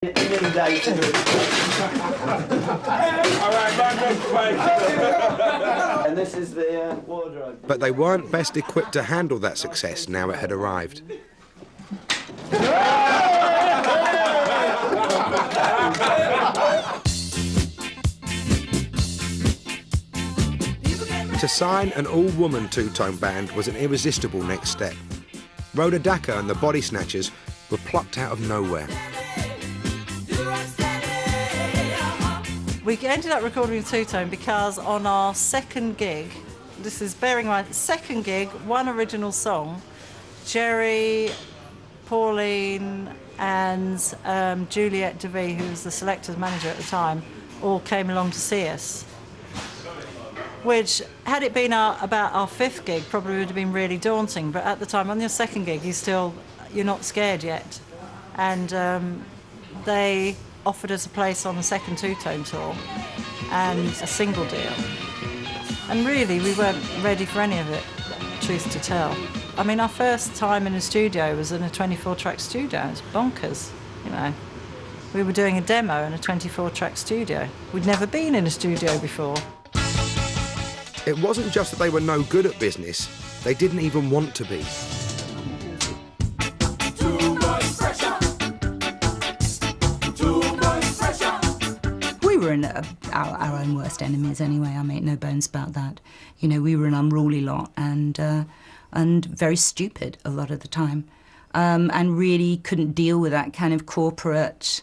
Inundated. And this is the wardrobe. But they weren't best equipped to handle that success now it had arrived. To sign an all-woman two-tone band was an irresistible next step. Rhoda Dakar and the Body Snatchers were plucked out of nowhere. We ended up recording a two-tone because on our second gig, this is bearing in mind, second gig, one original song, Jerry, Pauline and Juliette DeVee, who was the selector's manager at the time, all came along to see us. Which, had it been about our fifth gig, probably would have been really daunting. But at the time, on your second gig, you're not scared yet. And they offered us a place on the second two-tone tour and a single deal. And really, we weren't ready for any of it, truth to tell. I mean, our first time in a studio was in a 24-track studio. It was bonkers, you know. We were doing a demo in a 24-track studio. We'd never been in a studio before. It wasn't just that they were no good at business, they didn't even want to be. Too much pressure. Too much pressure. We were our own worst enemies anyway, I make no bones about that. You know, we were an unruly lot and very stupid a lot of the time, and really couldn't deal with that kind of corporate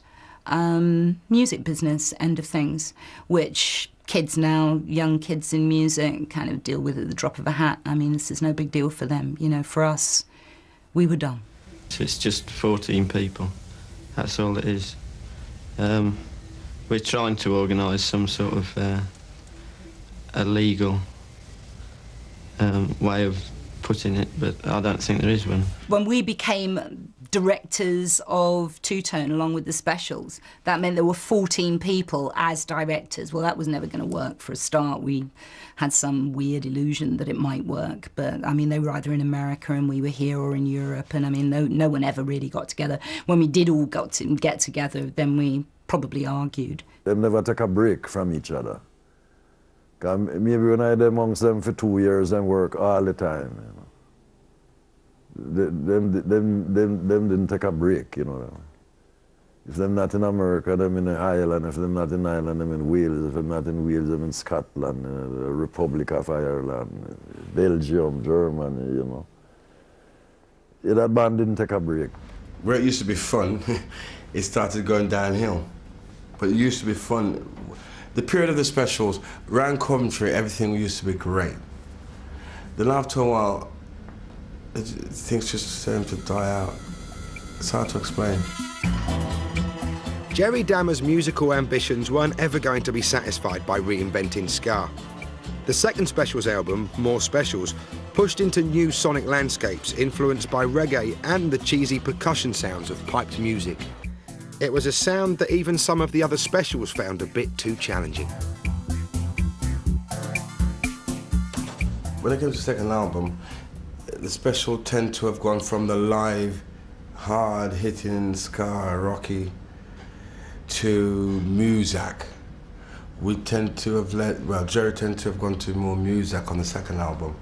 music business end of things, which kids now, young kids in music, kind of deal with at the drop of a hat. I mean, this is no big deal for them. You know, for us, we were done. So it's just 14 people. That's all it is. We're trying to organise some sort of a legal way of putting it, but I don't think there is one. When we became directors of Two-Tone along with the Specials, that meant there were 14 people as directors. Well, that was never going to work for a start. We had some weird illusion that it might work, but I mean, they were either in America and we were here, or in Europe, and I mean, no one ever really got together. When we did all get together, then we probably argued. They never took a break from each other. Maybe when I had amongst them for 2 years and work all the time, you know. Them didn't take a break, you know. If they're not in America, them in Ireland. If they're not in Ireland, them in Wales. If they're not in Wales, them in Scotland, the Republic of Ireland, Belgium, Germany, you know. Yeah, that band didn't take a break. Where it used to be fun, it started going downhill. But it used to be fun. The period of the Specials, around Coventry, everything used to be great. Then after a while, things just started to die out. It's hard to explain. Jerry Dammer's musical ambitions weren't ever going to be satisfied by reinventing ska. The second Specials album, More Specials, pushed into new sonic landscapes influenced by reggae and the cheesy percussion sounds of piped music. It was a sound that even some of the other Specials found a bit too challenging. When it came to the second album, the Special tend to have gone from the live, hard-hitting ska, rocky, to Muzak. We tend to have Jerry tend to have gone to more Muzak on the second album,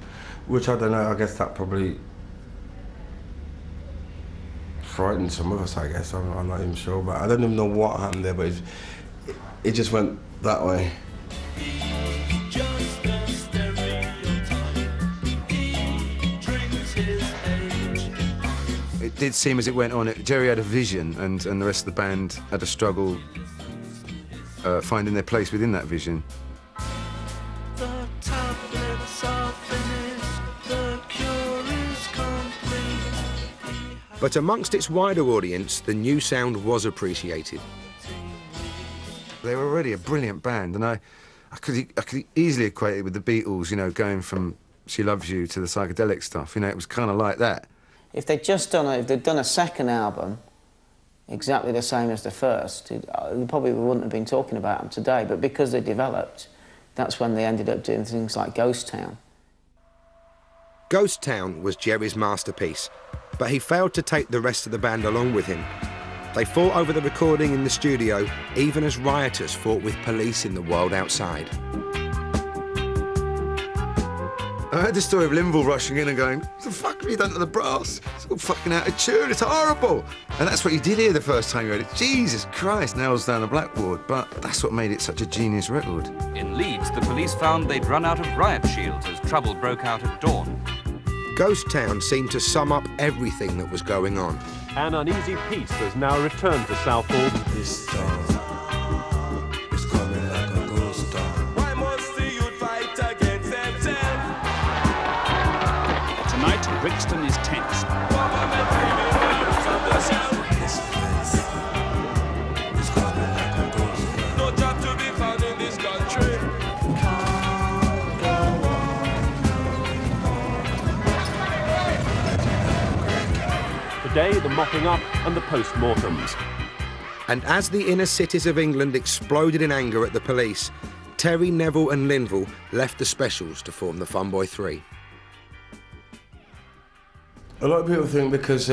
which I don't know, I guess that probably frightened some of us, I guess. I'm not even sure, but I don't even know what happened there, but it just went that way. It did seem as it went on, Jerry had a vision and the rest of the band had a struggle finding their place within that vision. But amongst its wider audience, the new sound was appreciated. They were already a brilliant band, and I could easily equate it with the Beatles, you know, going from She Loves You to the psychedelic stuff. You know, it was kind of like that. If they'd done a second album, exactly the same as the first, we probably wouldn't have been talking about them today, but because they developed, that's when they ended up doing things like Ghost Town. Ghost Town was Jerry's masterpiece, but he failed to take the rest of the band along with him. They fought over the recording in the studio, even as rioters fought with police in the world outside. I heard the story of Linville rushing in and going, what the fuck have you done to the brass? It's all fucking out of tune, it's horrible. And that's what you did hear the first time you heard it. Jesus Christ, nails down the blackboard. But that's what made it such a genius record. In Leeds, the police found they'd run out of riot shields as trouble broke out at dawn. Ghost Town seemed to sum up everything that was going on. An uneasy peace has now returned to Southall. This town is coming like a ghost town. Why must the youth fight against themselves? Tonight, Brixton is tense. Government giving the youth of the shelf. This place is coming like a ghost town. No job to be found in this country. Today, the mopping up and the post-mortems. And as the inner cities of England exploded in anger at the police, Terry, Neville and Linville left the Specials to form the Funboy 3. A lot of people think because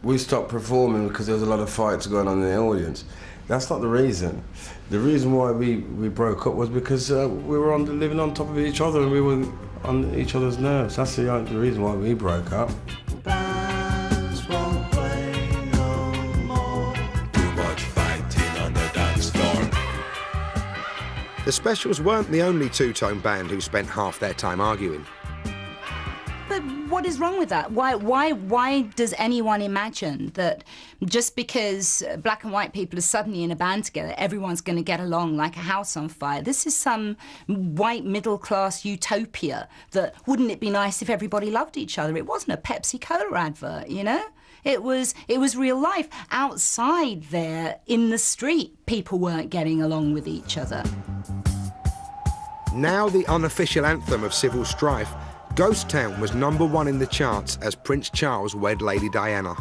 we stopped performing because there was a lot of fights going on in the audience. That's not the reason. The reason why we broke up was because we were living on top of each other and we were on each other's nerves. That's the reason why we broke up. The Specials weren't the only two-tone band who spent half their time arguing. But what is wrong with that? Why does anyone imagine that just because black and white people are suddenly in a band together, everyone's going to get along like a house on fire? This is some white middle-class utopia that, wouldn't it be nice if everybody loved each other? It wasn't a Pepsi Cola advert, you know? It was real life. Outside there, in the street, people weren't getting along with each other. Now the unofficial anthem of civil strife, Ghost Town was #1 in the charts as Prince Charles wed Lady Diana.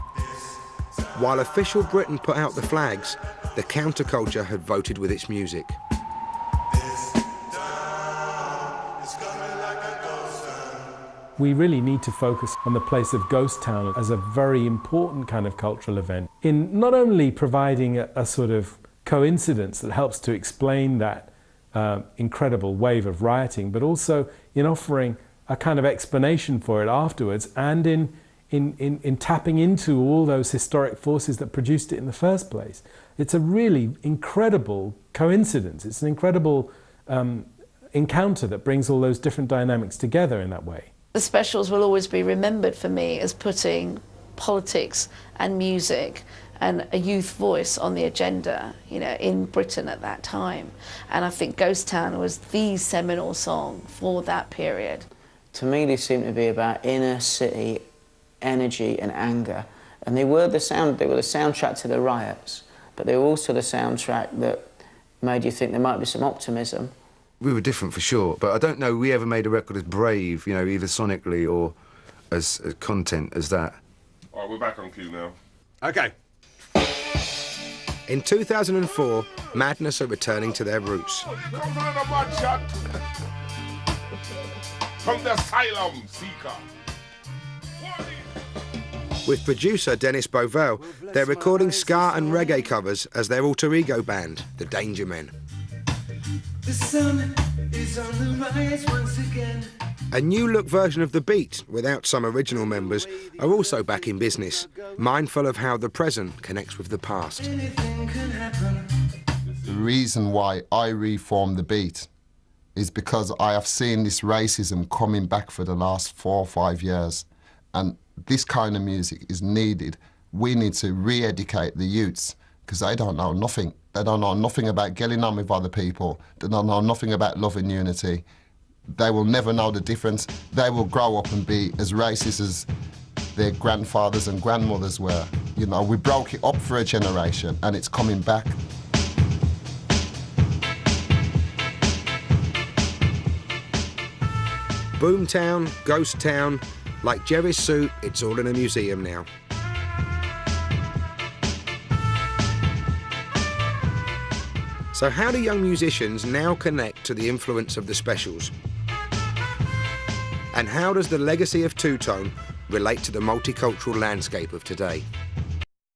While official Britain put out the flags, the counterculture had voted with its music. We really need to focus on the place of Ghost Town as a very important kind of cultural event, in not only providing a sort of coincidence that helps to explain that incredible wave of rioting, but also in offering a kind of explanation for it afterwards, and in tapping into all those historic forces that produced it in the first place. It's a really incredible coincidence. It's an incredible encounter that brings all those different dynamics together in that way. The Specials will always be remembered for me as putting politics and music and a youth voice on the agenda, you know, in Britain at that time. And I think Ghost Town was the seminal song for that period. To me, they seem to be about inner city energy and anger. And they were the soundtrack to the riots, but they were also the soundtrack that made you think there might be some optimism. We were different for sure, but I don't know we ever made a record as brave, you know, either sonically or as content as that. All right, we're back on cue now. OK. In 2004, Madness are returning to their roots. Come from the bad shot. From the asylum seeker. With producer Dennis Bovell, they're recording ska and reggae covers as their alter ego band, the Danger Men. The sun is on the rise once again. A new-look version of The Beat, without some original members, are also back in business, mindful of how the present connects with the past. Anything can happen. The reason why I reformed The Beat is because I have seen this racism coming back for the last 4 or 5 years, and this kind of music is needed. We need to re-educate the youths, because they don't know nothing. They don't know nothing about getting on with other people. They don't know nothing about love and unity. They will never know the difference. They will grow up and be as racist as their grandfathers and grandmothers were. You know, we broke it up for a generation and it's coming back. Boomtown, Ghost Town, like Jerry's suit, it's all in a museum now. So how do young musicians now connect to the influence of the Specials? And how does the legacy of two-tone relate to the multicultural landscape of today?